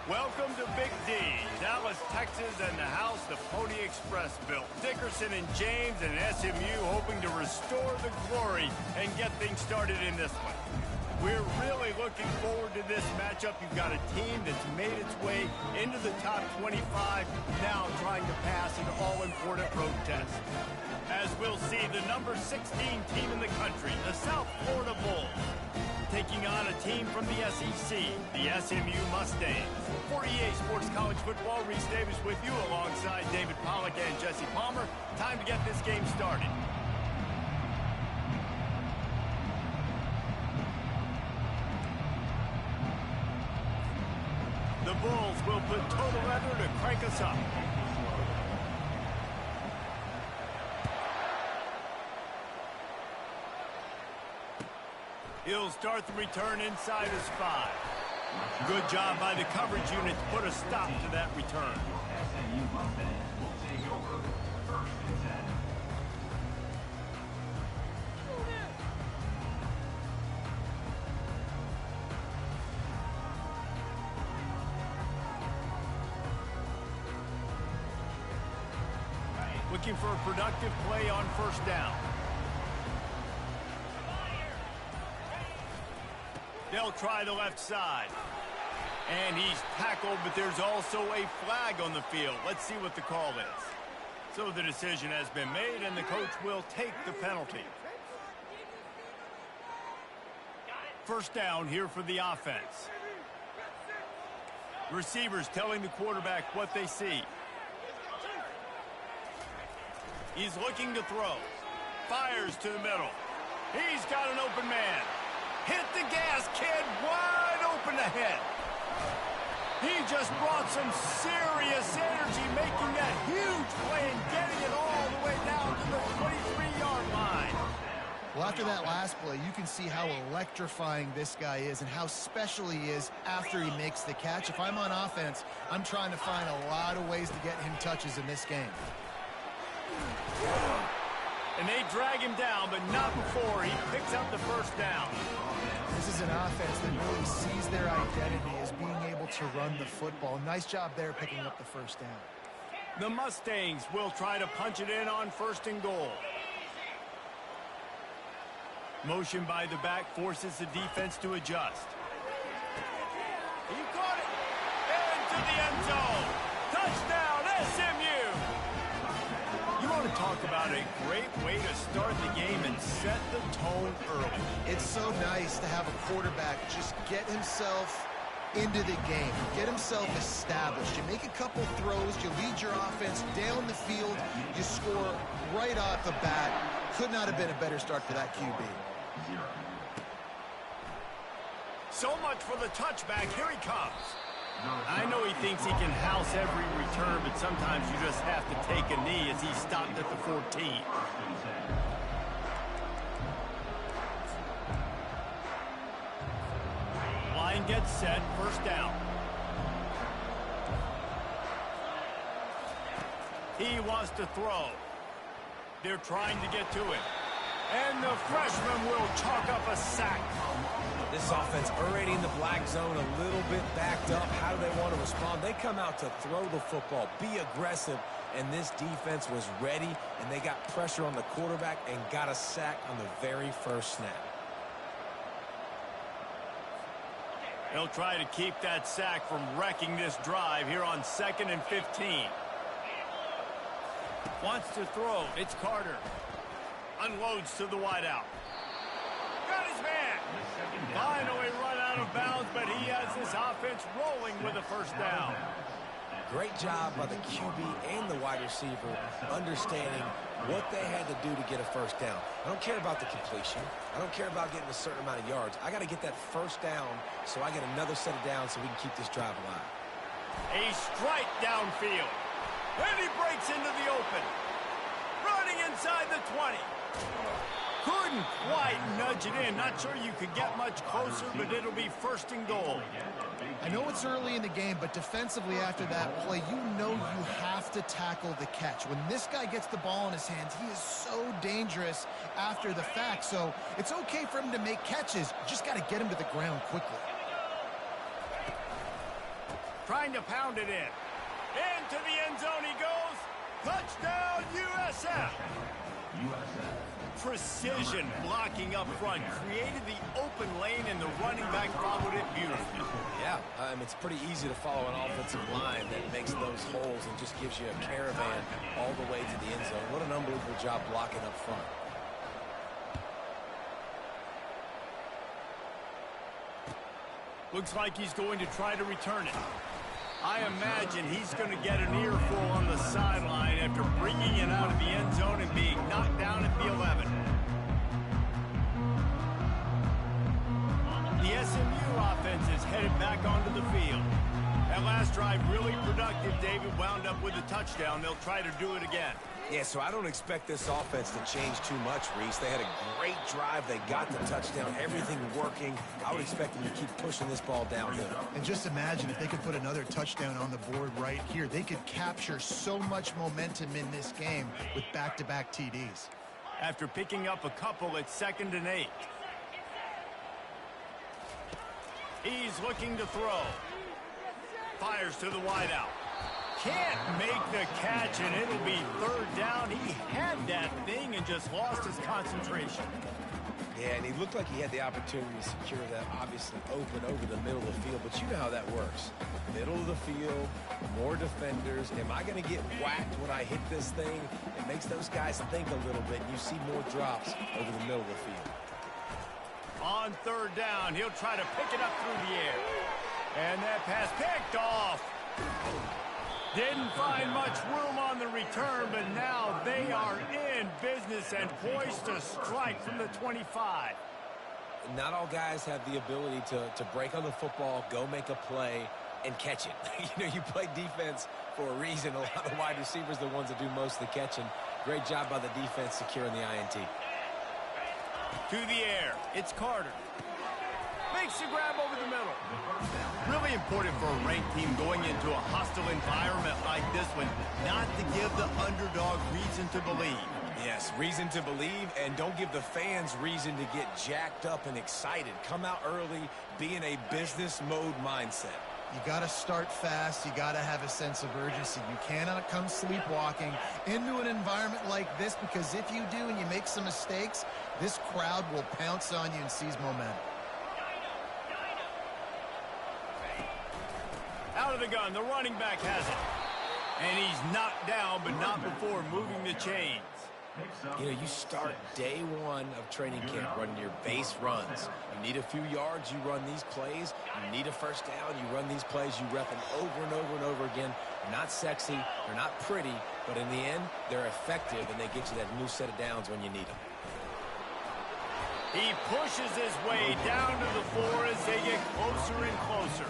Welcome to Big D, Dallas, Texas, and the house the Pony Express built. Dickerson and James and SMU hoping to restore the glory and get things started in this one. We're really looking forward to this matchup. You've got a team that's made its way into the top 25, now trying to pass an all-important road test. As we'll see, the number 16 team in the country, the South Florida Bulls, taking on a team from the SEC, the SMU Mustangs. For EA Sports College Football, Reese Davis with you alongside David Pollack and Jesse Palmer. Time to get this game started. The Bulls will put total effort to crank us up. He'll start the return inside his 5. Good job by the coverage unit to put a stop to that return. Looking for a productive play on first down. They'll try the left side. And he's tackled, but there's also a flag on the field. Let's see what the call is. So the decision has been made, and the coach will take the penalty. First down here for the offense. Receivers telling the quarterback what they see. He's looking to throw. Fires to the middle. He's got an open man. Hit the gas, kid. Wide open ahead. He just brought some serious energy, making that huge play and getting it all the way down to the 23-yard line. Well, after that last play, you can see how electrifying this guy is and how special he is after he makes the catch. If I'm on offense, I'm trying to find a lot of ways to get him touches in this game. And they drag him down, but not before he picks up the first down. This is an offense that really sees their identity as being able to run the football. Nice job there picking up the first down. The Mustangs will try to punch it in on first and goal. Motion by the back forces the defense to adjust. He caught it! Into the end zone! Touchdown, SMU! You want to talk about a great way to start the game and set the tone early. It's so nice to have a quarterback just get himself into the game, get himself established. You make a couple throws, you lead your offense down the field, you score right off the bat. Could not have been a better start for that QB. So much for the touchback. Here he comes. I know he thinks he can house every return, but sometimes you just have to take a knee as he stopped at the 14. Line gets set, first down. He wants to throw. They're trying to get to it. And the freshman will chalk up a sack. This offense already in the black zone, a little bit backed up. How do they want to respond? They come out to throw the football, be aggressive, and this defense was ready, and they got pressure on the quarterback and got a sack on the very first snap. They'll try to keep that sack from wrecking this drive here on 2nd and 15. Wants to throw. It's Carter. Unloads to the wideout. Got his man. Finally run out of bounds, but he has this offense rolling with a first down. Great job by the QB and the wide receiver understanding what they had to do to get a first down. I don't care about the completion. I don't care about getting a certain amount of yards. I got to get that first down so I get another set of downs so we can keep this drive alive. A strike downfield. And he breaks into the open. Running inside the 20. Couldn't quite nudge it in. Not sure you could get much closer, but it'll be first and goal. I know it's early in the game, but defensively after that play, you know you have to tackle the catch. When this guy gets the ball in his hands, he is so dangerous after the fact. So it's okay for him to make catches. You just got to get him to the ground quickly. trying to pound it in. Into the end zone he goes. Touchdown, USF. Precision blocking up front created the open lane, and the running back followed it beautifully. Yeah, it's pretty easy to follow an offensive line that makes those holes and just gives you a caravan all the way to the end zone. What an unbelievable job blocking up front. Looks like he's going to try to return it. I imagine he's going to get an earful on the sideline after bringing it out of the end zone and being knocked down at the 11. The SMU offense is headed back onto the field. That last drive really productive. David wound up with a touchdown. They'll try to do it again. Yeah, so I don't expect this offense to change too much, Reese. They had a great drive. They got the touchdown. Everything working. I would expect them to keep pushing this ball downhill. And just imagine if they could put another touchdown on the board right here. They could capture so much momentum in this game with back-to-back TDs. After picking up a couple at 2nd and 8. He's looking to throw. Fires to the wideout. Can't make the catch, and it'll be 3rd down. He had that thing and just lost his concentration. Yeah, and he looked like he had the opportunity to secure that, obviously open over the middle of the field, but you know how that works. Middle of the field, more defenders. Am I going to get whacked when I hit this thing? It makes those guys think a little bit, and you see more drops over the middle of the field. On 3rd down, he'll try to pick it up through the air. And that pass picked off. Didn't find much room on the return, but now they are in business and poised to strike from the 25. Not all guys have the ability to break on the football, go make a play, and catch it. You play defense for a reason. A lot of wide receivers are the ones that do most of the catching. Great job by the defense securing the INT. To the air, it's Carter. Makes the grab over the middle. Really important for a ranked team going into a hostile environment like this one, not to give the underdog reason to believe. Yes, reason to believe, and don't give the fans reason to get jacked up and excited. Come out early, be in a business mode mindset. You got to start fast. You got to have a sense of urgency. You cannot come sleepwalking into an environment like this, because if you do and you make some mistakes, this crowd will pounce on you and seize momentum. Out of the gun, the running back has it. And he's knocked down, but not before moving the chains. You start day one of training camp running your base runs. You need a few yards, you run these plays. You need a 1st down, you run these plays. You rep them over and over and over again. They're not sexy, they're not pretty, but in the end, they're effective, and they get you that new set of downs when you need them. He pushes his way down to the floor as they get closer and closer.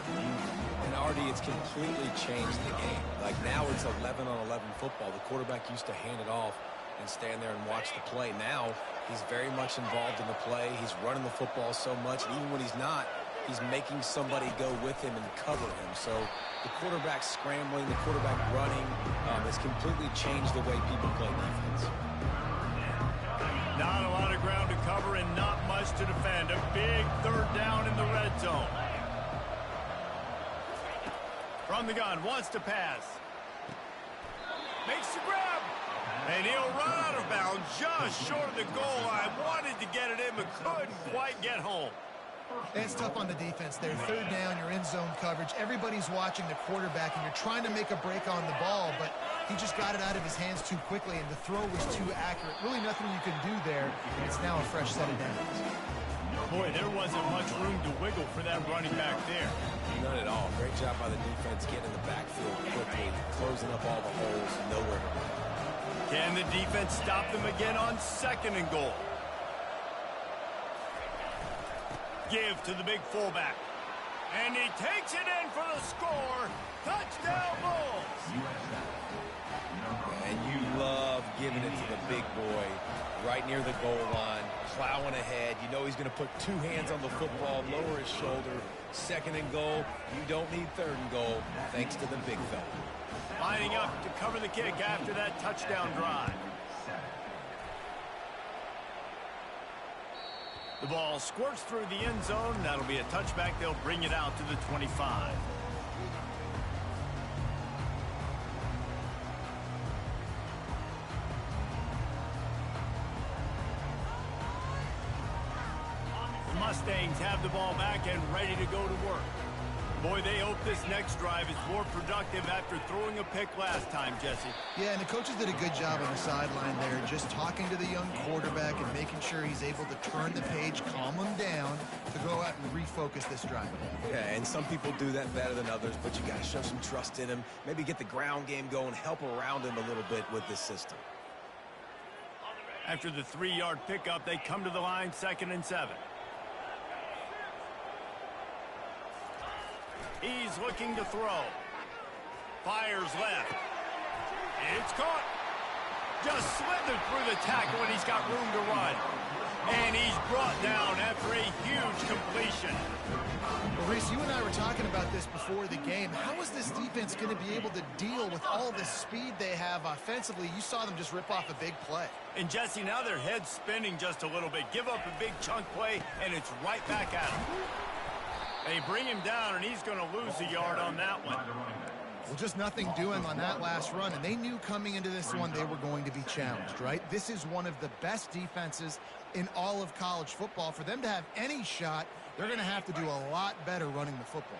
And Artie, it's completely changed the game. Like now it's 11-on-11 football. The quarterback used to hand it off and stand there and watch the play. Now he's very much involved in the play. He's running the football so much, and even when he's not, he's making somebody go with him and cover him. So the quarterback scrambling, the quarterback running, has completely changed the way people play defense. Not a lot of ground to cover and not much to defend. A big 3rd down in the red zone. From the gun, wants to pass. Makes the grab. And he'll run out of bounds just short of the goal line. Wanted to get it in, but couldn't quite get home. It's tough on the defense there. 3rd down, you're in zone coverage. Everybody's watching the quarterback, and you're trying to make a break on the ball, but he just got it out of his hands too quickly, and the throw was too accurate. Really nothing you can do there, and it's now a fresh set of downs. Boy, there wasn't much room to wiggle for that running back there. None at all. Great job by the defense getting in the backfield quickly, closing up all the holes, nowhere to run. Can the defense stop them again on 2nd and goal? Give to the big fullback. And he takes it in for the score. Touchdown Bulls. And you love giving it to the big boy right near the goal line, plowing ahead. You know he's going to put 2 hands on the football, lower his shoulder. 2nd and goal. You don't need 3rd and goal, thanks to the big fella. Lining up to cover the kick after that touchdown drive. The ball squirts through the end zone. That'll be a touchback. They'll bring it out to the 25. Mustangs have the ball back and ready to go to work. Boy, they hope this next drive is more productive after throwing a pick last time, Jesse. Yeah, and the coaches did a good job on the sideline there, just talking to the young quarterback and making sure he's able to turn the page, calm him down, to go out and refocus this drive. Yeah, and some people do that better than others, but you got to show some trust in him, maybe get the ground game going, help around him a little bit with this system. After the 3-yard pickup, they come to the line, 2nd and 7. He's looking to throw. Fires left. It's caught. Just slithered through the tackle, and he's got room to run. And he's brought down after a huge completion. Well, Reese, you and I were talking about this before the game. How is this defense going to be able to deal with all the speed they have offensively? You saw them just rip off a big play. And, Jesse, now their head's spinning just a little bit. Give up a big chunk play, and it's right back at them. They bring him down, and he's going to lose a yard on that one. Well, just nothing doing on that last run, and they knew coming into this one they were going to be challenged, right? This is one of the best defenses in all of college football. For them to have any shot, they're going to have to do a lot better running the football.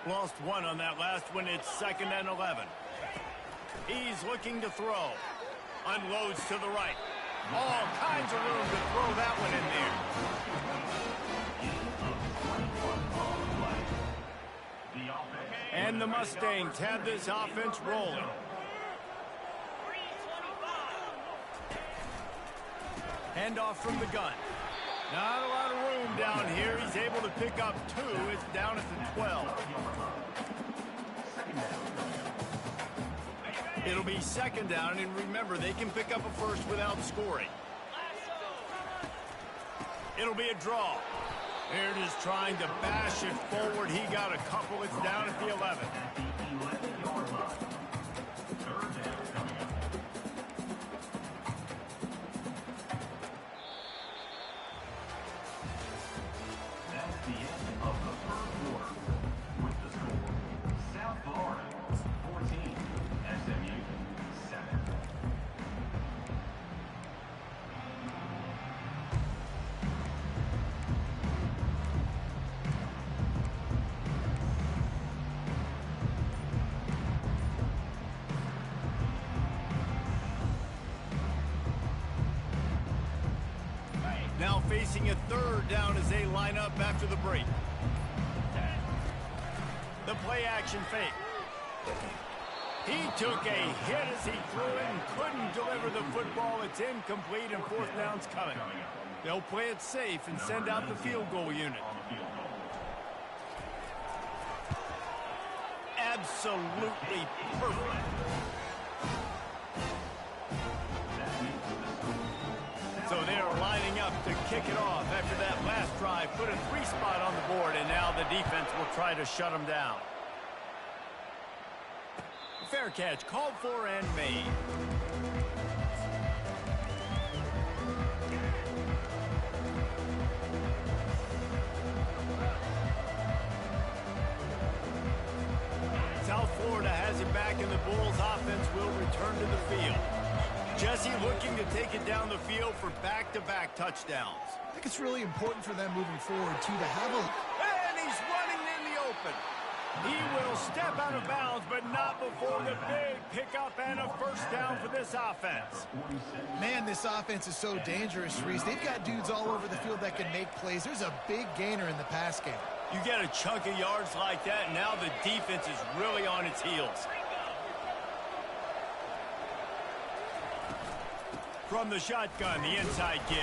Lost one on that last one. It's 2nd and 11. He's looking to throw. Unloads to the right. All kinds of room to throw that one in there. And the Mustangs have this offense rolling. Handoff from the gun. Not a lot of room down here. He's able to pick up 2. It's down at the 12. It'll be 2nd down, and remember, they can pick up a first without scoring. It'll be a draw. Here it is trying to bash it forward. He got a couple. It's down at the 11. That's the end of the first quarter. With the score, South Florida 14, SMU 7. Now facing a 3rd down as they line up after the break. The play action fake. He took a hit as he threw it and couldn't deliver the football. It's incomplete and 4th down's coming. They'll play it safe and send out the field goal unit. Absolutely perfect. So they're lining up to kick it off after that last drive. Put a 3 spot on the board, and now the defense will try to shut them down. Fair catch called for and made. South Florida has it back, and the Bulls offense will return to the field. Jesse looking to take it down the field for back-to-back touchdowns. I think it's really important for them moving forward, too, to have a... And he's running in the open. He will step out of bounds, but not before the big pickup and a 1st down for this offense. Man, this offense is so dangerous, Reese. They've got dudes all over the field that can make plays. There's a big gainer in the pass game. You get a chunk of yards like that, and now the defense is really on its heels. From the shotgun, the inside give.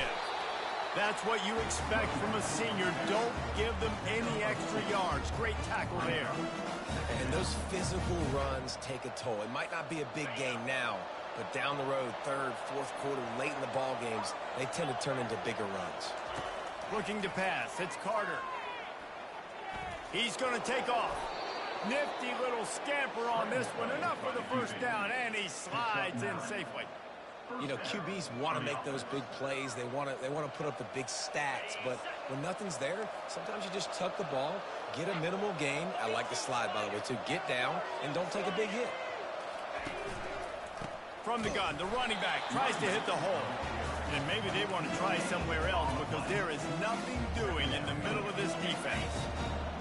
That's what you expect from a senior. Don't give them any extra yards. Great tackle there. And those physical runs take a toll. It might not be a big gain now, but down the road, 3rd, 4th quarter, late in the ball games, they tend to turn into bigger runs. Looking to pass. It's Carter. He's going to take off. Nifty little scamper on this one. Enough for the 1st down, and he slides in safely. You know, QBs want to make those big plays. They want to put up the big stats. But when nothing's there, sometimes you just tuck the ball, get a minimal gain. I like the slide, by the way, too. Get down and don't take a big hit. From the gun, the running back tries to hit the hole. And maybe they want to try somewhere else because there is nothing doing in the middle of this defense.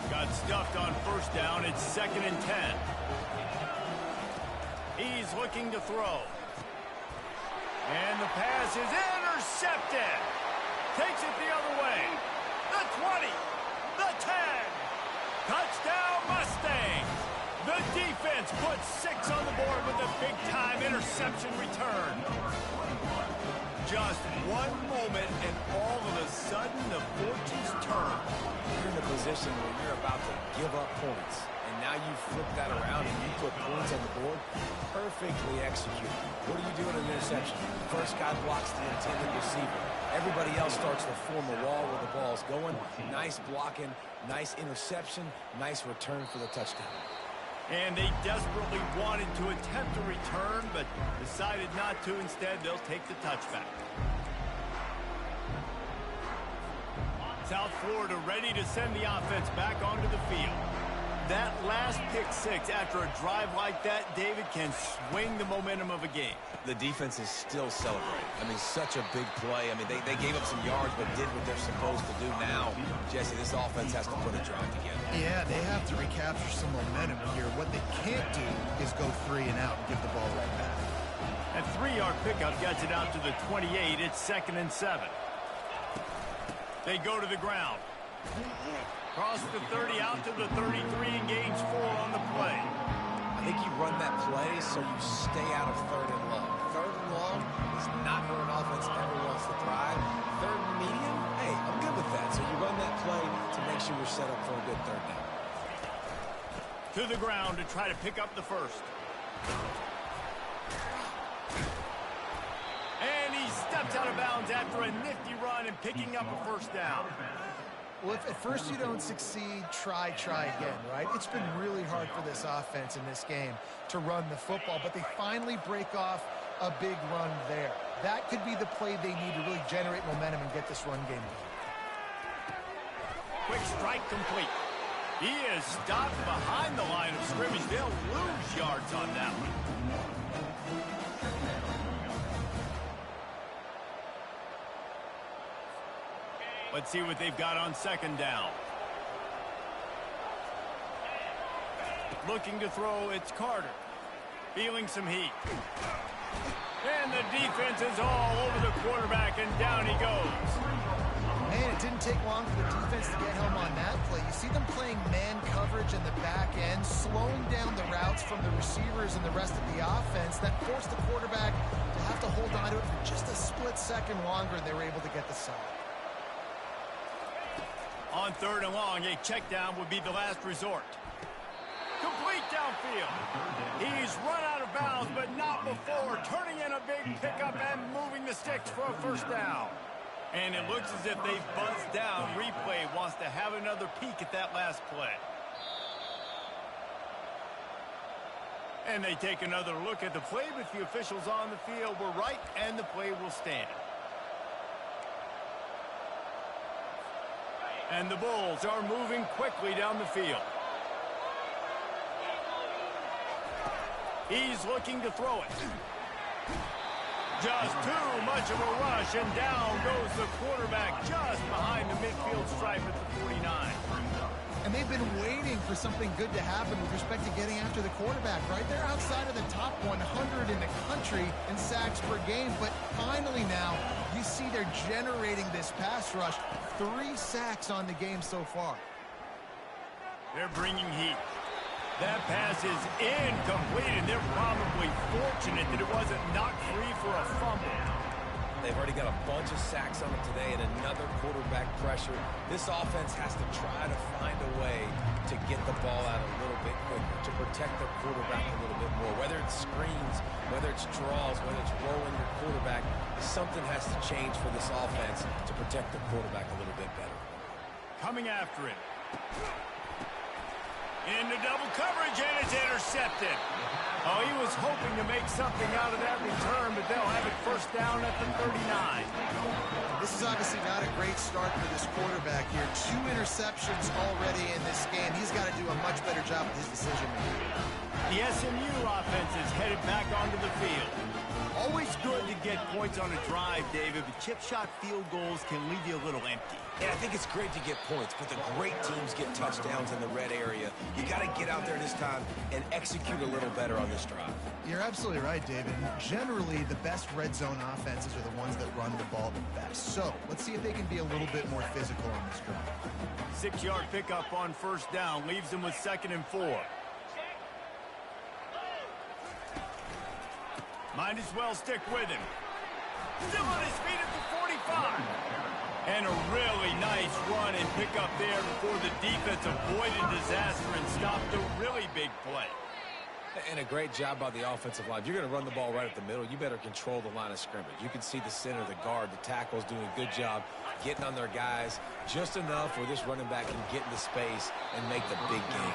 Got stuffed on first down. It's 2nd and 10. He's looking to throw. And the pass is intercepted. Takes it the other way. The 20. The 10. Touchdown Mustangs. The defense puts 6 on the board with a big-time interception return. Just one moment, and all of a sudden, the fortunes turn. You're in a position where you're about to give up points. And now you flip that around and you put points on the board. Perfectly executed. What do you do in an interception? First guy blocks the intended receiver. Everybody else starts to form a wall where the ball's going. Nice blocking, nice interception, nice return for the touchdown. And they desperately wanted to attempt a return, but decided not to. Instead, they'll take the touchback. South Florida ready to send the offense back onto the field. That last pick 6 after a drive like that, David, can swing the momentum of a game. The defense is still celebrating. I mean, such a big play. I mean, they gave up some yards but did what they're supposed to do. Now, Jesse, this offense has to put a drive together. Yeah, they have to recapture some momentum here. What they can't do is go 3 and out and give the ball right back. That 3-yard pickup gets it out to the 28. It's 2nd and 7. They go to the ground. Cross the 30 out to the 33 and gains 4 on the play. I think you run that play so you stay out of 3rd and long. 3rd and long is not where an offense ever wants to thrive. 3rd and medium, hey, I'm good with that. So you run that play to make sure you're set up for a good 3rd down. To the ground to try to pick up the first. And he steps out of bounds after a nifty run and picking up a first down. Well, if at first you don't succeed, try again, right? It's been really hard for this offense in this game to run the football, but they finally break off a big run there. That could be the play they need to really generate momentum and get this run game going. Quick strike complete. He is stopped behind the line of scrimmage. They'll lose yards on that one. Let's see what they've got on 2nd down. Looking to throw, it's Carter. Feeling some heat. And the defense is all over the quarterback, and down he goes. Man, it didn't take long for the defense to get home on that play. You see them playing man coverage in the back end, slowing down the routes from the receivers and the rest of the offense. That forced the quarterback to have to hold on to it for just a split second longer, and they were able to get the sack. On 3rd and long, a check down would be the last resort. Complete downfield. He's run out of bounds, but not before turning in a big pickup and moving the sticks for a first down. And it looks as if they've buzzed down. Replay wants to have another peek at that last play. And they take another look at the play, but the officials on the field were right, and the play will stand. And the Bulls are moving quickly down the field. He's looking to throw it. Just too much of a rush, and down goes the quarterback just behind the midfield stripe at the 49. And they've been waiting for something good to happen with respect to getting after the quarterback, right? They're outside of the top 100 in the country in sacks per game, but finally now you see they're generating this pass rush. 3 sacks on the game so far. They're bringing heat. That pass is incomplete, and they're probably fortunate that it wasn't knocked free for a fumble. They've already got a bunch of sacks on them today and another quarterback pressure. This offense has to try to find a way to get the ball out a little bit quicker, to protect the quarterback a little bit more. Whether it's screens, whether it's draws, whether it's rolling your quarterback, something has to change for this offense to protect the quarterback a little bit better. Coming after it. Into double coverage, and it's intercepted. Oh, he was hoping to make something out of that return, but they'll have it first down at the 39. This is obviously not a great start for this quarterback here. 2 interceptions already in this game. He's got to do a much better job with his decision making. The SMU offense is headed back onto the field. Always good to get points on a drive, David, but chip shot field goals can leave you a little empty. Yeah, I think it's great to get points, but the great teams get touchdowns in the red area. You got to get out there this time and execute a little better on this drive. You're absolutely right, David. Generally, the best red zone offenses are the ones that run the ball the best. So let's see if they can be a little bit more physical on this drive. 6-yard pickup on first down leaves them with 2nd and 4. Might as well stick with him. Still on his feet at the 45. And a really nice run and pick up there before the defense avoided disaster and stopped a really big play. And a great job by the offensive line. If you're going to run the ball right at the middle, you better control the line of scrimmage. You can see the center, the guard, the tackles doing a good job getting on their guys just enough where this running back can get into space and make the big game.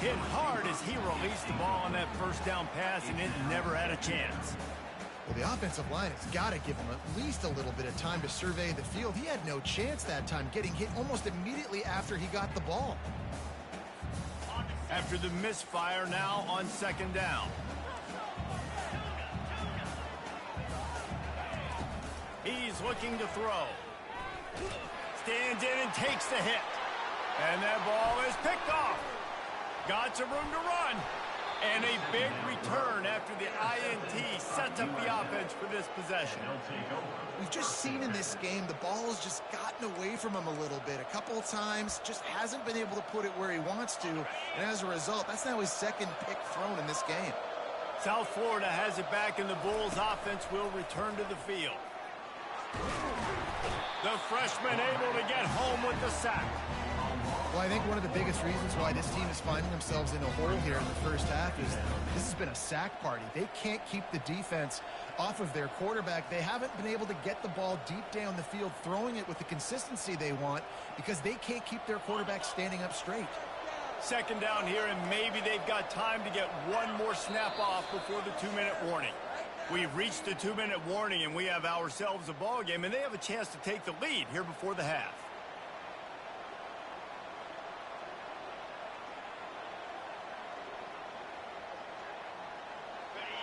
Hit hard as he released the ball on that first down pass, and it never had a chance. Well, the offensive line has got to give him at least a little bit of time to survey the field. He had no chance that time, getting hit almost immediately after he got the ball. After the misfire, now on 2nd down. He's looking to throw. Stands in and takes the hit. And that ball is picked off. Got some room to run. And a big return after the INT sets up the offense for this possession. We've just seen in this game the ball has just gotten away from him a little bit. A couple of times, just hasn't been able to put it where he wants to. And as a result, that's now his 2nd pick thrown in this game. South Florida has it back, and the Bulls offense will return to the field. The freshman able to get home with the sack. Well, I think one of the biggest reasons why this team is finding themselves in a hole here in the first half is this has been a sack party. They can't keep the defense off of their quarterback. They haven't been able to get the ball deep down the field, throwing it with the consistency they want because they can't keep their quarterback standing up straight. 2nd down here, and maybe they've got time to get one more snap off before the 2-minute warning. We've reached the 2-minute warning, and we have ourselves a ball game, and they have a chance to take the lead here before the half.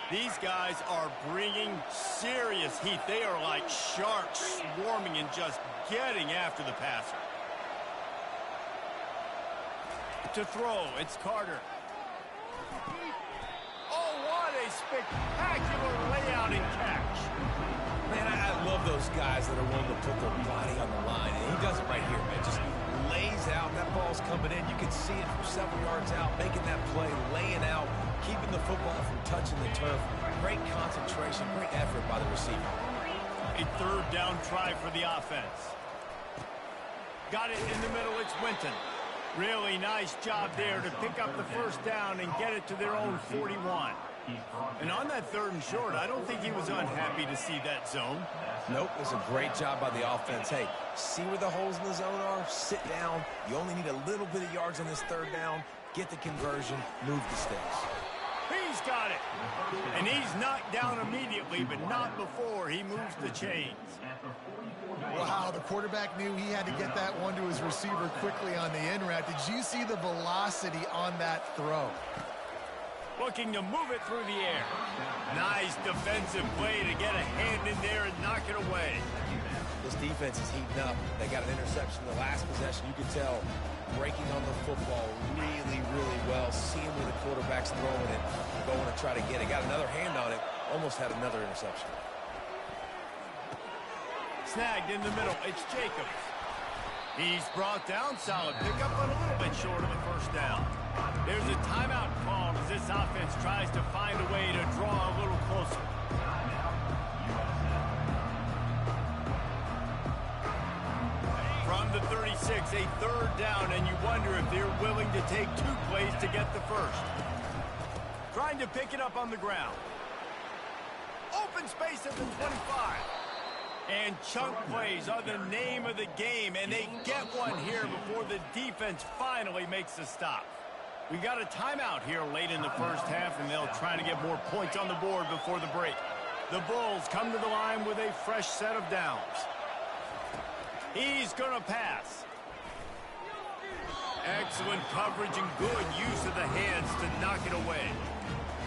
These guys are bringing serious heat. They are like sharks swarming and just getting after the passer. To throw, it's Carter. Oh, what a spectacular layout and catch. Man, I love those guys that are willing to put their body on the line. And he does it right here, man. Just lays out. That ball's coming in. You can see it from several yards out, making that play, laying out, keeping the football from touching the turf. Great concentration, great effort by the receiver. A 3rd down try for the offense. Got it in the middle. It's Winton. Really nice job there to pick up the first down and get it to their own 41. And on that 3rd and short, I don't think he was unhappy to see that zone. Nope, it was a great job by the offense. Hey, see where the holes in the zone are? Sit down. You only need a little bit of yards on this 3rd down. Get the conversion. Move the sticks. He's got it. And he's knocked down immediately, but not before he moves the chains. Wow, the quarterback knew he had to get that one to his receiver quickly on the in route. Did you see the velocity on that throw? Looking to move it through the air. Nice defensive play to get a hand in there and knock it away. This defense is heating up. They got an interception the last possession. You could tell breaking on the football really, really well. Seeing where the quarterback's throwing it, going to try to get it. Got another hand on it. Almost had another interception. Snagged in the middle. It's Jacobs. He's brought down. Solid pickup, but a little bit short of the first down. There's a timeout called as this offense tries to find a way to draw a little closer. From the 36, a 3rd down, and you wonder if they're willing to take 2 plays to get the first. Trying to pick it up on the ground. Open space at the 25. And chunk plays are the name of the game, and they get one here before the defense finally makes a stop. We got a timeout here late in the first half, and they'll try to get more points on the board before the break. The Bulls come to the line with a fresh set of downs. He's going to pass. Excellent coverage and good use of the hands to knock it away.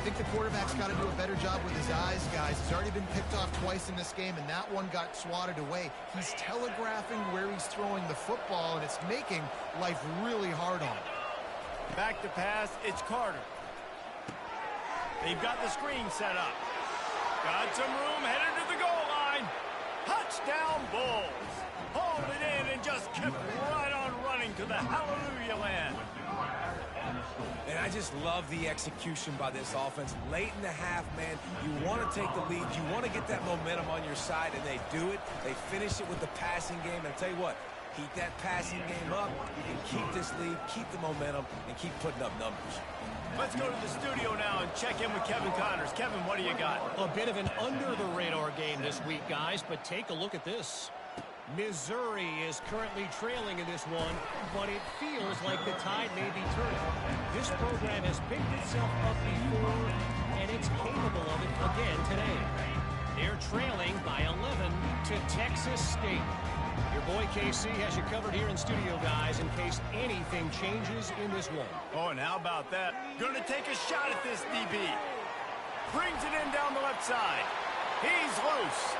I think the quarterback's got to do a better job with his eyes, guys. He's already been picked off twice in this game, and that one got swatted away. He's telegraphing where he's throwing the football, and it's making life really hard on him. Back to pass, it's Carter. They've got the screen set up. Got some room, headed to the goal line. Touchdown Bulls. Hauled it in and just kept right on running to the hallelujah land. And I just love the execution by this offense. Late in the half, man, you want to take the lead. You want to get that momentum on your side, and they do it. They finish it with the passing game. And I'll tell you what, keep that passing game up. You can keep this lead, keep the momentum, and keep putting up numbers. Let's go to the studio now and check in with Kevin Connors. Kevin, what do you got? A bit of an under-the-radar game this week, guys, but take a look at this. Missouri is currently trailing in this one, but it feels like the tide may be turning. This program has picked itself up before, and it's capable of it again today. They're trailing by 11 to Texas State. Your boy KC has you covered here in studio, guys, in case anything changes in this one. Oh, and how about that? Gonna take a shot at this DB. Brings it in down the left side. He's loose.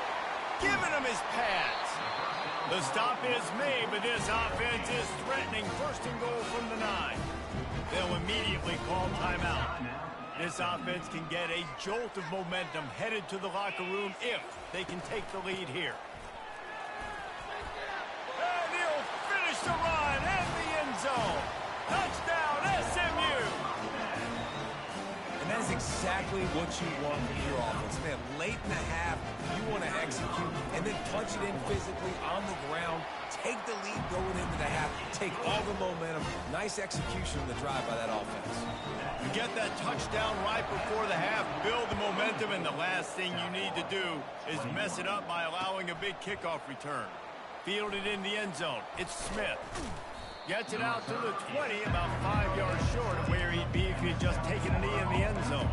Giving him his pads. The stop is made, but this offense is threatening first and goal from the 9. They'll immediately call timeout. This offense can get a jolt of momentum headed to the locker room if they can take the lead here. And he'll finish the run and the end zone. Touchdown, SMU! And that is exactly what you want from your offense. Man, late in the half, you want to execute and then punch it in physically on the ground. Take the lead going into the half. Take all the momentum. Nice execution on the drive by that offense. You get that touchdown right before the half, build the momentum, and the last thing you need to do is mess it up by allowing a big kickoff return. Fielded in the end zone. It's Smith. Gets it out to the 20, about 5 yards short of where he'd be if he'd just taken a knee in the end zone.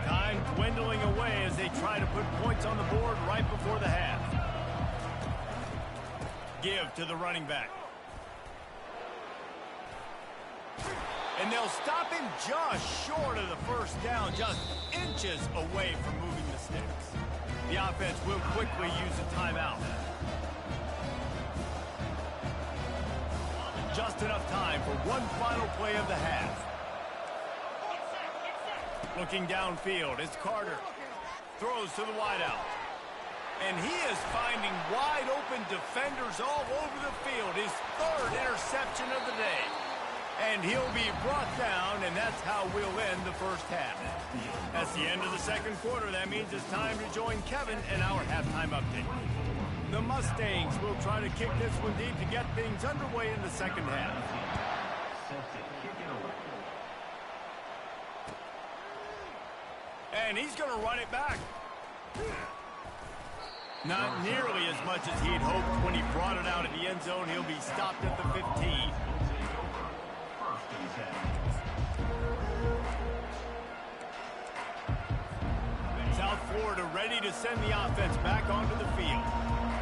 Time dwindling away as they try to put points on the board right before the half. Give to the running back. And they'll stop him just short of the first down, just inches away from moving the sticks. The offense will quickly use a timeout. Just enough time for one final play of the half. Looking downfield, it's Carter. Throws to the wideout. And he is finding wide open defenders all over the field. His third interception of the day. And he'll be brought down, and that's how we'll end the first half. That's the end of the second quarter. That means it's time to join Kevin and our halftime update. The Mustangs will try to kick this one deep to get things underway in the second half. And he's going to run it back. Not nearly as much as he'd hoped when he brought it out of the end zone. He'll be stopped at the 15. South Florida ready to send the offense back onto the field.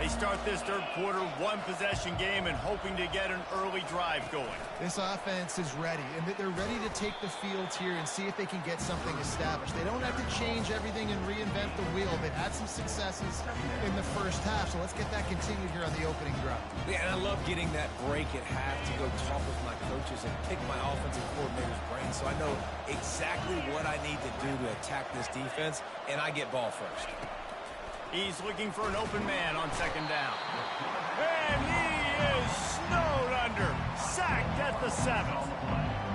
They start this third quarter one-possession game and hoping to get an early drive going. This offense is ready, and they're ready to take the field here and see if they can get something established. They don't have to change everything and reinvent the wheel. They've had some successes in the first half, so let's get that continued here on the opening drive. Yeah, and I love getting that break at half to go talk with my coaches and pick my offensive coordinator's brain so I know exactly what I need to do to attack this defense, and I get ball first. He's looking for an open man on second down. And he is snowed under. Sacked at the 7th.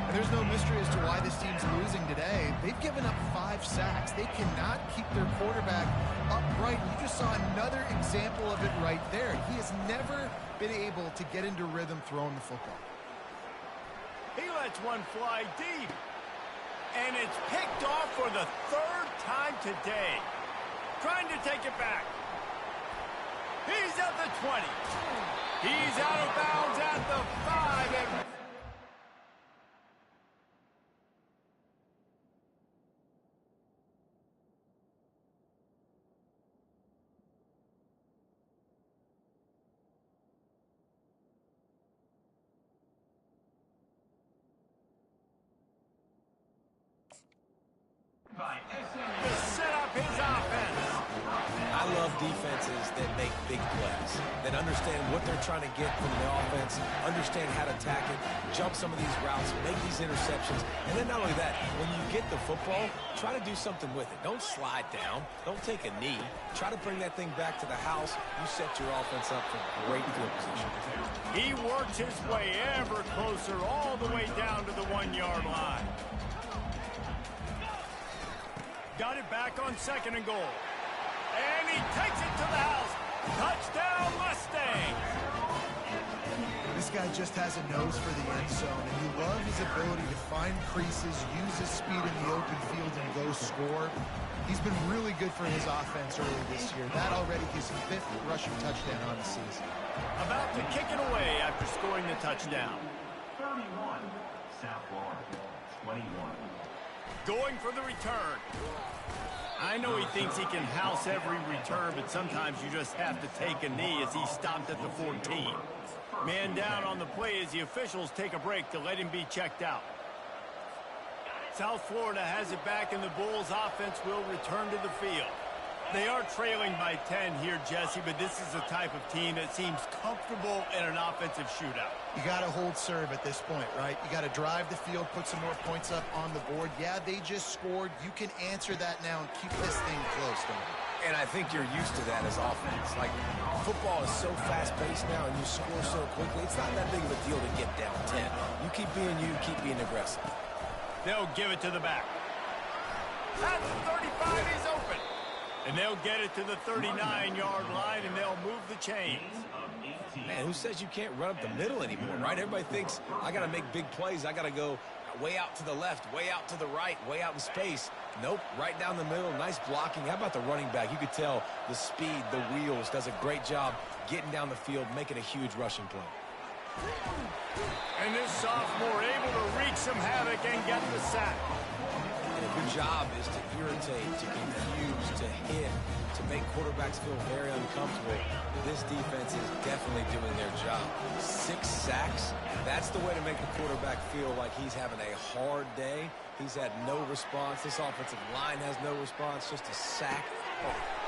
And there's no mystery as to why this team's losing today. They've given up 5 sacks. They cannot keep their quarterback upright. You just saw another example of it right there. He has never been able to get into rhythm throwing the football. He lets one fly deep. And it's picked off for the 3rd time today. Trying to take it back. He's at the 20. He's out of bounds at the 5. And To set up his offense. I love defenses that make big plays, that understand what they're trying to get from the offense, understand how to attack it, jump some of these routes, make these interceptions, and then not only that, when you get the football, try to do something with it. Don't slide down. Don't take a knee. Try to bring that thing back to the house. You set your offense up for great field position. He works his way ever closer all the way down to the 1-yard line. Got it back on 2nd and goal. And he takes it to the house. Touchdown, Mustangs. This guy just has a nose for the end zone, and you love his ability to find creases, use his speed in the open field, and go score. He's been really good for his offense early this year. That already his 5th rushing touchdown on the season. About to kick it away after scoring the touchdown. 31, South Florida, 21. Going for the return. I know he thinks he can house every return, but sometimes you just have to take a knee as he stopped at the 14. Man down on the play as the officials take a break to let him be checked out. South Florida has it back, and the Bulls offense will return to the field. They are trailing by 10 here, Jesse, but this is the type of team that seems comfortable in an offensive shootout. You got to hold serve at this point, right? You got to drive the field, put some more points up on the board. Yeah, they just scored. You can answer that now and keep this thing close, don't you? And I think you're used to that as offense. Like, football is so fast-paced now, and you score so quickly. It's not that big of a deal to get down 10. You keep being aggressive. They'll give it to the back. At the 35, he's open. And they'll get it to the 39-yard line, and they'll move the chains. Man, who says you can't run up the middle anymore, right? Everybody thinks, I got to make big plays. I got to go way out to the left, way out to the right, way out in space. Nope, right down the middle, nice blocking. How about the running back? You could tell the speed, the wheels, does a great job getting down the field, making a huge rushing play. And this sophomore able to wreak some havoc and get the sack. And if your job is to irritate, to confuse, to hit, to make quarterbacks feel very uncomfortable, this defense is definitely doing their job. 6 sacks, that's the way to make the quarterback feel like he's having a hard day. He's had no response. This offensive line has no response, just a sack.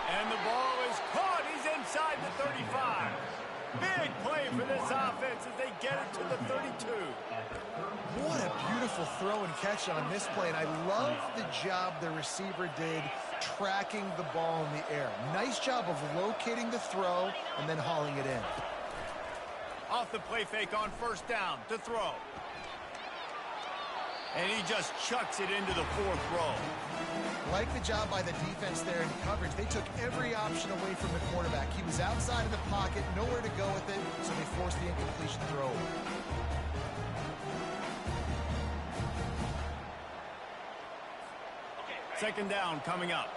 And the ball is caught. He's inside the 35. Big play for this offense as they get it to the 32. What a beautiful throw and catch on this play, and I love the job the receiver did tracking the ball in the air. Nice job of locating the throw and then hauling it in. Off the play fake on 1st down to throw. And he just chucks it into the 4th row. Like the job by the defense there in coverage. They took every option away from the quarterback. He was outside of the pocket, nowhere to go with it, so they forced the incompletion throw. Second down coming up.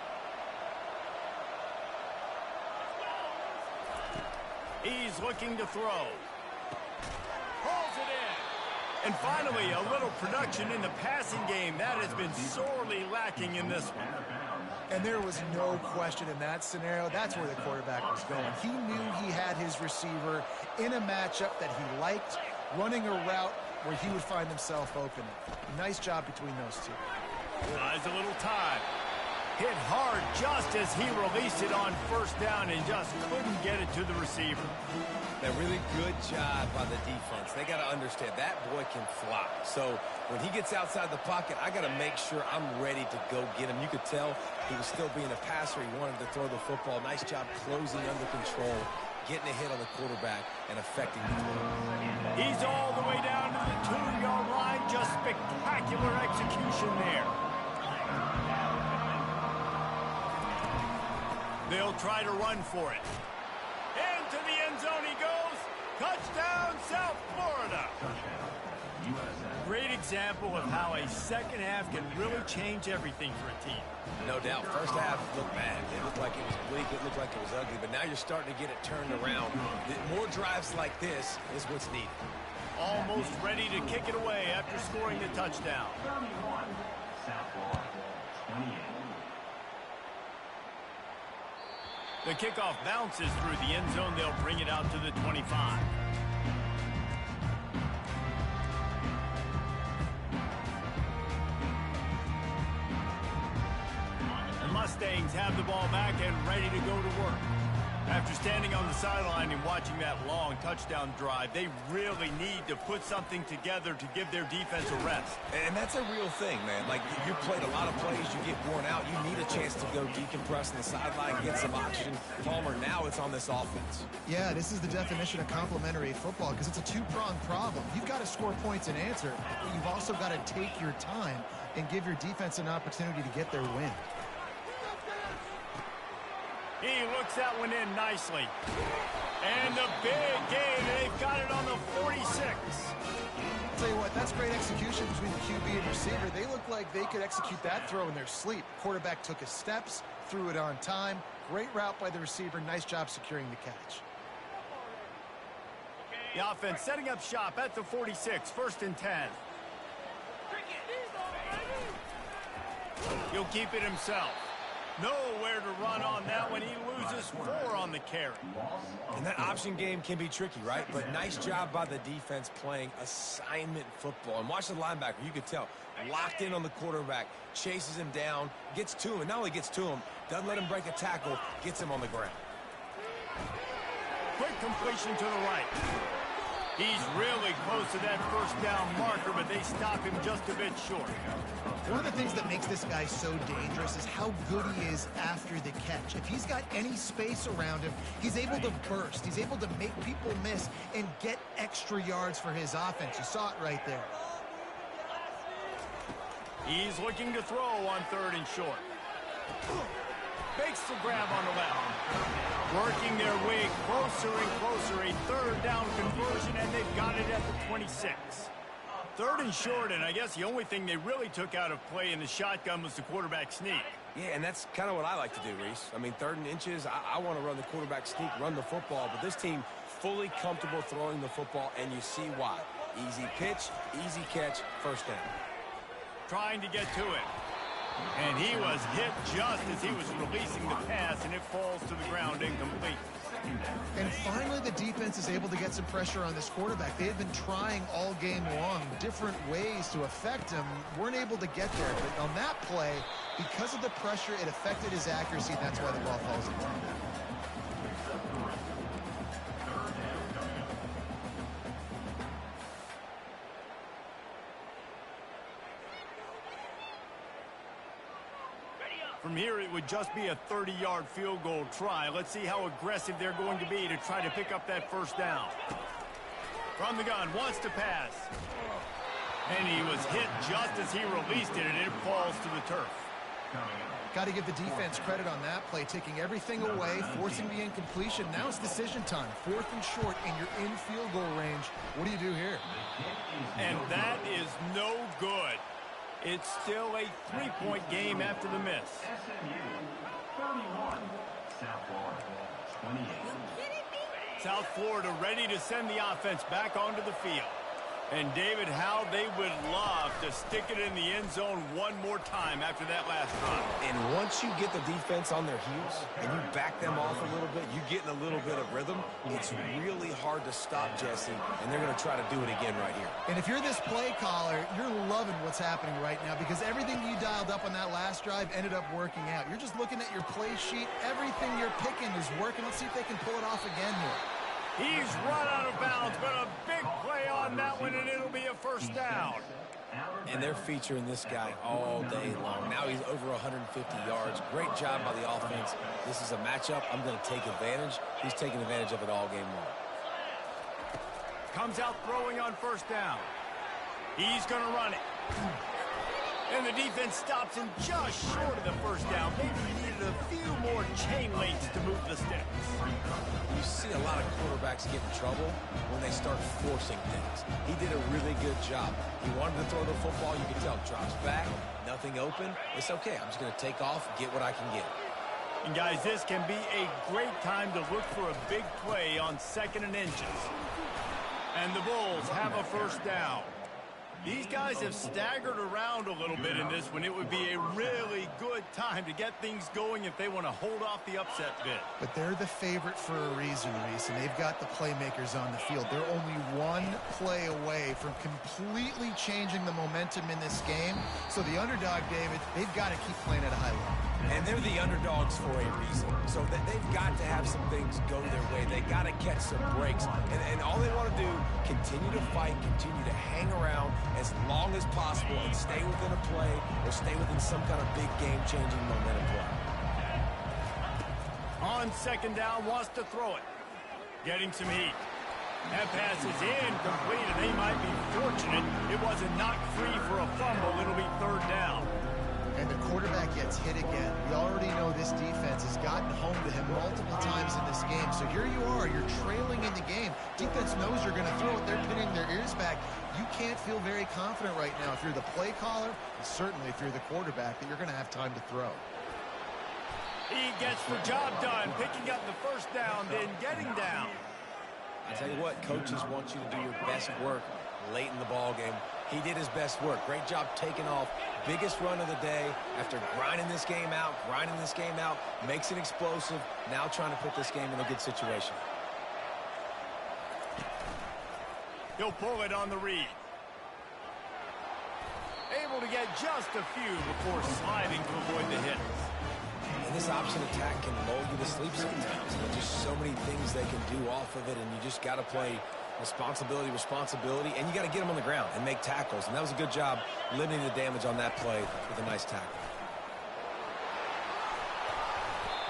He's looking to throw. Pulls it in. And finally, a little production in the passing game. That has been sorely lacking in this one. And there was no question in that scenario. That's where the quarterback was going. He knew he had his receiver in a matchup that he liked, running a route where he would find himself open. Nice job between those two. Buys a little time. Hit hard just as he released it on 1st down and just couldn't get it to the receiver. A really good job by the defense. They got to understand that boy can fly. So when he gets outside the pocket, I got to make sure I'm ready to go get him. You could tell he was still being a passer. He wanted to throw the football. Nice job closing under control, getting a hit on the quarterback, and affecting the throw. He's all the way down to the 2-yard line. Just spectacular execution there. They'll try to run for it. Into the end zone he goes. Touchdown, South Florida. USF. Great example of how a second half can really change everything for a team. No doubt. First half looked bad. It looked like it was bleak. It looked like it was ugly. But now you're starting to get it turned around. More drives like this is what's needed. Almost ready to kick it away after scoring the touchdown. 31, South Florida, 28. The kickoff bounces through the end zone. They'll bring it out to the 25. Dolphins have the ball back and ready to go to work. After standing on the sideline and watching that long touchdown drive, they really need to put something together to give their defense a rest. And that's a real thing, man. Like, you played a lot of plays, you get worn out, you need a chance to go decompress on the sideline, get some oxygen. Palmer, now it's on this offense. Yeah, this is the definition of complementary football because it's a two-pronged problem. You've got to score points and answer, but you've also got to take your time and give your defense an opportunity to get their win. He looks that one in nicely. And the big gain, they've got it on the 46. I'll tell you what, that's great execution between the QB and receiver. They look like they could execute that throw in their sleep. Quarterback took his steps, threw it on time. Great route by the receiver. Nice job securing the catch. The offense setting up shop at the 46, 1st and 10. He'll keep it himself. Nowhere to run on that one. He loses 4 on the carry. And that option game can be tricky, right? But nice job by the defense playing assignment football. And watch the linebacker. You could tell. Locked in on the quarterback. Chases him down. Gets to him. And not only gets to him, doesn't let him break a tackle. Gets him on the ground. Quick completion to the right. He's really close to that 1st down marker, but they stop him just a bit short. One of the things that makes this guy so dangerous is how good he is after the catch. If he's got any space around him, he's able to burst. He's able to make people miss and get extra yards for his offense. You saw it right there. He's looking to throw on 3rd and short. Makes the grab on the left. Working their way closer and closer. A 3rd down conversion, and they've got it at the 26. 3rd and short, and I guess the only thing they really took out of play in the shotgun was the quarterback sneak. Yeah, and that's kind of what I like to do, Reese. I mean, 3rd and inches, I want to run the quarterback sneak, run the football, but this team fully comfortable throwing the football, and you see why. Easy pitch, easy catch, 1st down. Trying to get to it. And he was hit just as he was releasing the pass, and it falls to the ground incomplete. And finally, the defense is able to get some pressure on this quarterback. They had been trying all game long different ways to affect him. Weren't able to get there. But on that play, because of the pressure, it affected his accuracy. That's why the ball falls in. From here, it would just be a 30-yard field goal try. Let's see how aggressive they're going to be to try to pick up that 1st down. From the gun, wants to pass. And he was hit just as he released it, and it falls to the turf. Got to give the defense credit on that play, taking everything away, forcing the incompletion. Now it's decision time. 4th and short, and you're in field goal range. What do you do here? And that is no good. It's still a 3-point game after the miss. SMU 31, South Florida 28. South Florida ready to send the offense back onto the field. And David, how they would love to stick it in the end zone one more time after that last run. And once you get the defense on their heels and you back them off a little bit, you get in a little bit of rhythm, it's really hard to stop Jesse, and they're going to try to do it again right here. And if you're this play caller, you're loving what's happening right now because everything you dialed up on that last drive ended up working out. You're just looking at your play sheet. Everything you're picking is working. Let's see if they can pull it off again here. He's run out of bounds, but a big play on that one, and it'll be a 1st down. And they're featuring this guy all day long. Now he's over 150 yards. Great job by the offense. This is a matchup. I'm going to take advantage. He's taking advantage of it all game long. Comes out throwing on 1st down. He's going to run it. And the defense stops him just short of the 1st down. Maybe he needed a few more chain links to move the sticks. You see a lot of quarterbacks get in trouble when they start forcing things. He did a really good job. He wanted to throw the football. You can tell. Drops back, nothing open. It's okay. I'm just going to take off, get what I can get. And, guys, this can be a great time to look for a big play on 2nd and inches. And the Bulls have a 1st down. These guys have staggered around a little bit in this one. It would be a really good time to get things going if they want to hold off the upset bid. But they're the favorite for a reason, Reese, and they've got the playmakers on the field. They're only one play away from completely changing the momentum in this game. So the underdog, David, they've got to keep playing at a high level. And they're the underdogs for a reason. So they've got to have some things go their way. They got to catch some breaks. And all they want to do, continue to fight, continue to hang around as long as possible and stay within a play or stay within some kind of big game-changing momentum play. On second down, wants to throw it. Getting some heat. That pass is incomplete, and they might be fortunate it wasn't knocked free for a fumble. It'll be third down. And the quarterback gets hit again. We already know this defense has gotten home to him multiple times in this game. So here you are, you're trailing in the game. Defense knows you're going to throw it. They're pinning their ears back. You can't feel very confident right now if you're the play caller, and certainly if you're the quarterback, that you're going to have time to throw. He gets the job done, picking up the first down, then getting down. I tell you what, coaches want you to do your best work late in the ball game. He did his best work. Great job taking off. Biggest run of the day after grinding this game out, makes it explosive. Now trying to put this game in a good situation. He'll pull it on the read. Able to get just a few before sliding to avoid the hit. And this option attack can lull you to sleep sometimes. There's just so many things they can do off of it, and you just got to play responsibility, and you got to get them on the ground and make tackles. And that was a good job limiting the damage on that play with a nice tackle.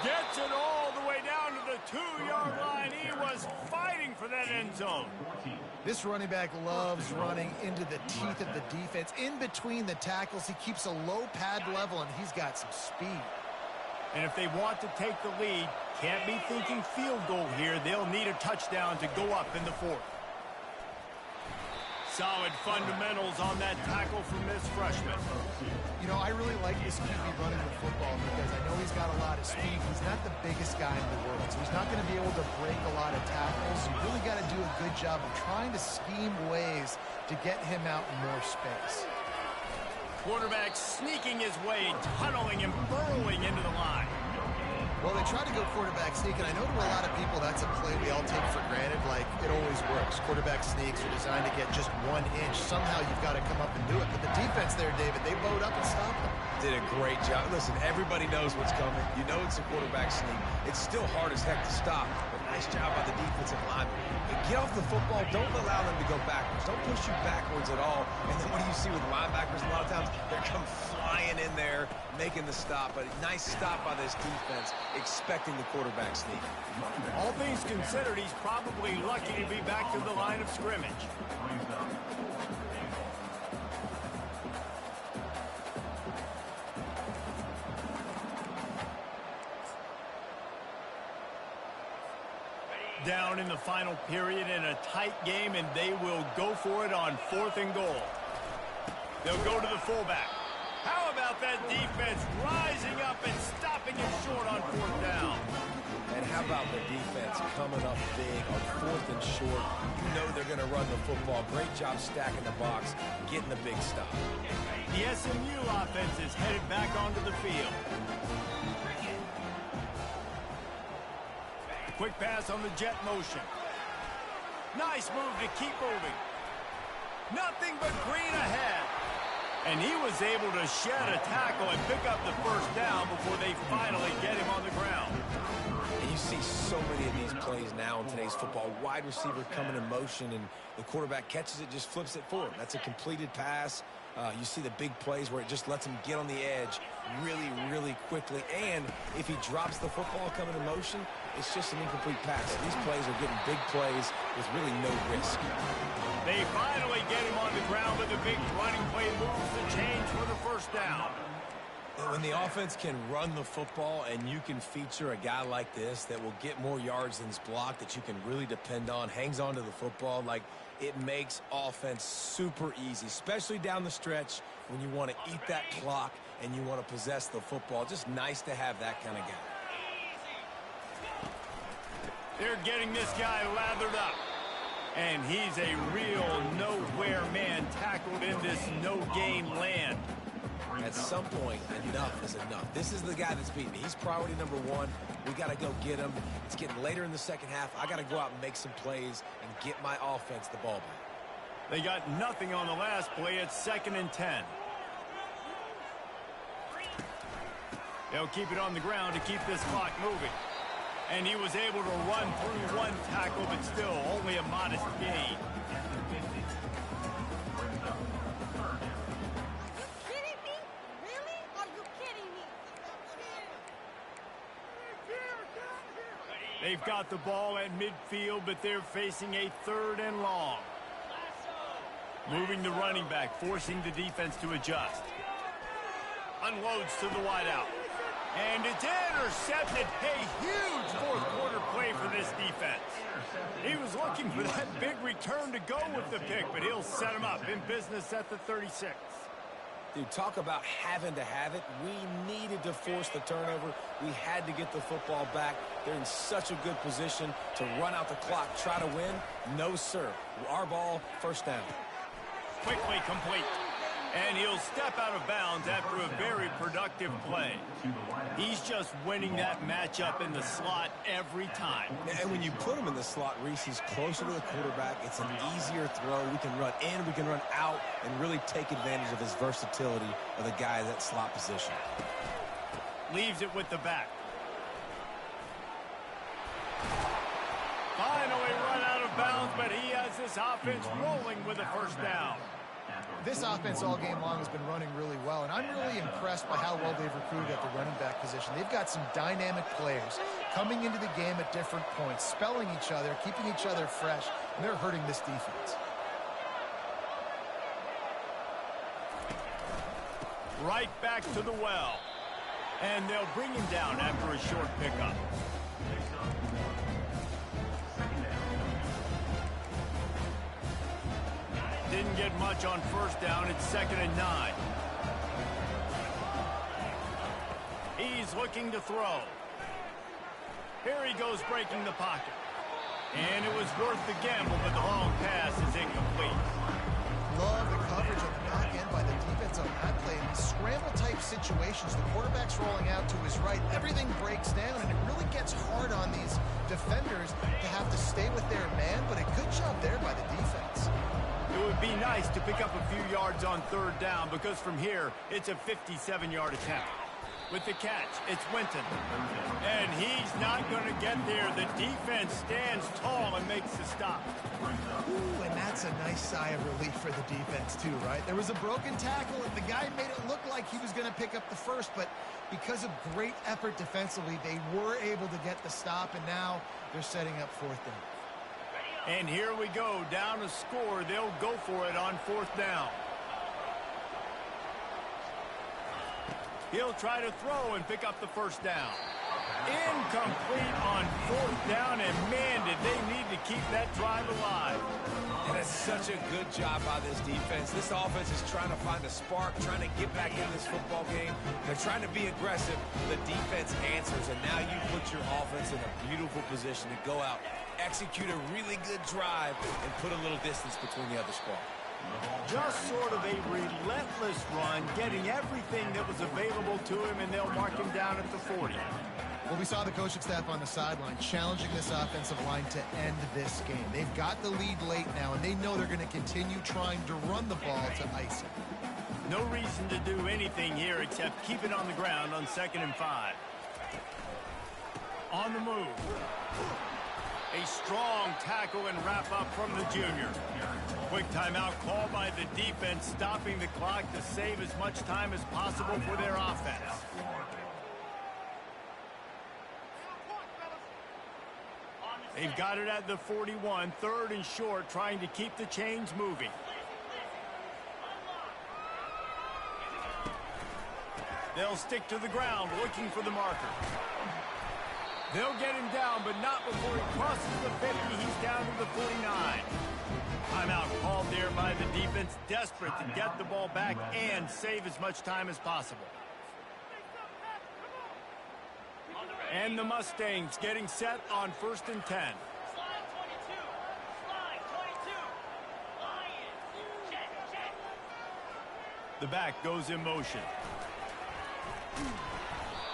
Gets it all the way down to the 2-yard line. He was fighting for that end zone. This running back loves running into the teeth of the defense. In between the tackles, he keeps a low pad level, and he's got some speed. And if they want to take the lead, can't be thinking field goal here. They'll need a touchdown to go up in the fourth. Solid fundamentals on that tackle from this freshman. You know, I really like this QB running the football because I know he's got a lot of speed. He's not the biggest guy in the world, so he's not going to be able to break a lot of tackles. You really got to do a good job of trying to scheme ways to get him out in more space. Quarterback sneaking his way, tunneling and burrowing into the line. Well, they try to go quarterback sneak, and I know to a lot of people that's a play we all take for granted, like it always works. Quarterback sneaks are designed to get just 1 inch. Somehow you've got to come up and do it. But the defense there, David, they bowed up and stopped them. Did a great job. Listen, everybody knows what's coming. You know it's a quarterback sneak. It's still hard as heck to stop, but nice job by the defensive lineman. Get off the football. Don't allow them to go backwards. Don't push you backwards at all. And then what do you see with linebackers? A lot of times they're come flying in there, making the stop. But a nice stop by this defense, expecting the quarterback sneak. All things considered, he's probably lucky to be back to the line of scrimmage. Down in the final period in a tight game, and they will go for it on 4th and goal. They'll go to the fullback. How about that defense rising up and stopping him short on 4th down? And how about the defense coming up big on 4th and short? You know they're going to run the football. Great job stacking the box, getting the big stop. The SMU offense is headed back onto the field. Quick pass on the jet motion. Nice move to keep moving. Nothing but green ahead. And he was able to shed a tackle and pick up the first down before they finally get him on the ground. And you see so many of these plays now in today's football. Wide receiver coming in motion, and the quarterback catches it, just flips it forward. That's a completed pass. You see the big plays where it just lets him get on the edge really, really quickly. And if he drops the football coming in motion, it's just an incomplete pass. These plays are getting big plays with really no risk. They finally get him on the ground with a big running play moves the change for the first down. When the offense can run the football and you can feature a guy like this that will get more yards than his block, that you can really depend on, hangs on to the football, like it makes offense super easy, especially down the stretch when you want to eat that clock and you want to possess the football. Just nice to have that kind of guy. They're getting this guy lathered up. And he's a real nowhere man tackled in this no-game land. At some point, enough is enough. This is the guy that's beating me. He's priority number one. We got to go get him. It's getting later in the second half. I got to go out and make some plays and get my offense the ball back. They got nothing on the last play. It's 2nd and 10. They'll keep it on the ground to keep this clock moving. And he was able to run through one tackle, but still only a modest gain. They've got the ball at midfield, but they're facing a 3rd and long. Moving the running back, forcing the defense to adjust. Unloads to the wideout. And it's intercepted. A huge 4th quarter play for this defense. He was looking for that big return to go with the pick, but he'll set him up in business at the 36. Dude, talk about having to have it. We needed to force the turnover. We had to get the football back. They're in such a good position to run out the clock, try to win. No, sir. Our ball, 1st down. Quickly complete. And he'll step out of bounds after a very productive play. He's just winning that matchup in the slot every time. And when you put him in the slot, Reese, he's closer to the quarterback. It's an easier throw. We can run in, we can run out, and really take advantage of his versatility of the guy in that slot position. Leaves it with the back. Finally run out of bounds, but he has this offense rolling with a 1st down. This offense all game long has been running really well, and I'm really impressed by how well they've recruited at the running back position. They've got some dynamic players coming into the game at different points, spelling each other, keeping each other fresh, and they're hurting this defense. Right back to the well. And they'll bring him down after a short pickup. Didn't get much on 1st down. It's 2nd and 9. He's looking to throw. Here he goes breaking the pocket. And it was worth the gamble, but the long pass is incomplete. Love the coverage on the back end by the defense on that play. In these scramble-type situations, the quarterback's rolling out to his right. Everything breaks down, and it really gets hard on these defenders to have to stay with their man, but a good job there by the defense. It would be nice to pick up a few yards on 3rd down, because from here, it's a 57-yard attempt. With the catch, it's Winton. And he's not going to get there. The defense stands tall and makes the stop. Ooh, and that's a nice sigh of relief for the defense, too, right? There was a broken tackle, and the guy made it look like he was going to pick up the 1st, but because of great effort defensively, they were able to get the stop, and now they're setting up 4th down. And here we go, down a score. They'll go for it on 4th down. He'll try to throw and pick up the 1st down. Incomplete on 4th down, and man, did they need to keep that drive alive. And it's such a good job by this defense. This offense is trying to find a spark, trying to get back in this football game. They're trying to be aggressive. The defense answers, and now you put your offense in a beautiful position to go out, execute a really good drive, and put a little distance between the other squad. Just sort of a relentless run, getting everything that was available to him, and they'll mark him down at the 40. Well, we saw the coaching staff on the sideline challenging this offensive line to end this game. They've got the lead late now, and they know they're going to continue trying to run the ball to ice it. No reason to do anything here except keep it on the ground on 2nd and 5. On the move. A strong tackle and wrap-up from the junior. Quick timeout call by the defense, stopping the clock to save as much time as possible for their offense. They've got it at the 41, 3rd and short, trying to keep the chains moving. They'll stick to the ground, looking for the marker. They'll get him down, but not before he crosses the 50. He's down to the 49. Timeout called there by the defense, desperate to get the ball back and save as much time as possible. And the Mustangs getting set on 1st and 10. The back goes in motion.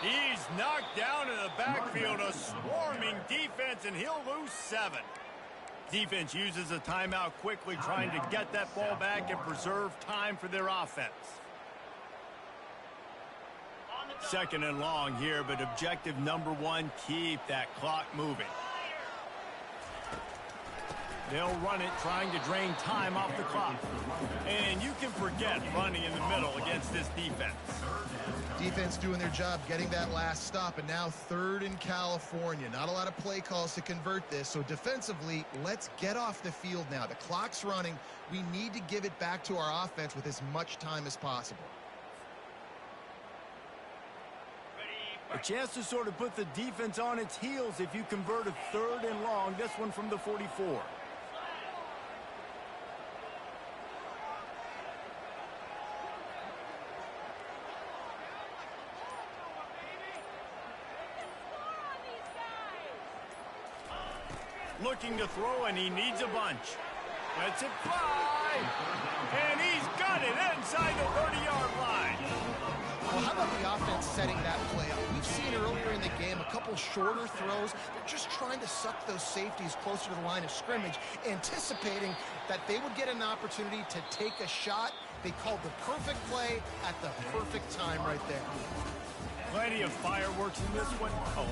He's knocked down in the backfield, a swarming defense, and he'll lose 7. Defense uses a timeout quickly, trying to get that ball back and preserve time for their offense. 2nd and long here, but objective number 1, keep that clock moving. They'll run it, trying to drain time off the clock. And you can forget running in the middle against this defense. Defense doing their job, getting that last stop, and now 3rd in California. Not a lot of play calls to convert this, so defensively, let's get off the field now. The clock's running. We need to give it back to our offense with as much time as possible. A chance to sort of put the defense on its heels if you convert a 3rd and long, this one from the 44. Looking to throw, and he needs a bunch. Lets it fly, and he's got it inside the 30-yard line. Well, how about the offense setting that play up? We've seen earlier in the game a couple shorter throws. They're just trying to suck those safeties closer to the line of scrimmage, anticipating that they would get an opportunity to take a shot. They called the perfect play at the perfect time right there. Plenty of fireworks in this one. Oh,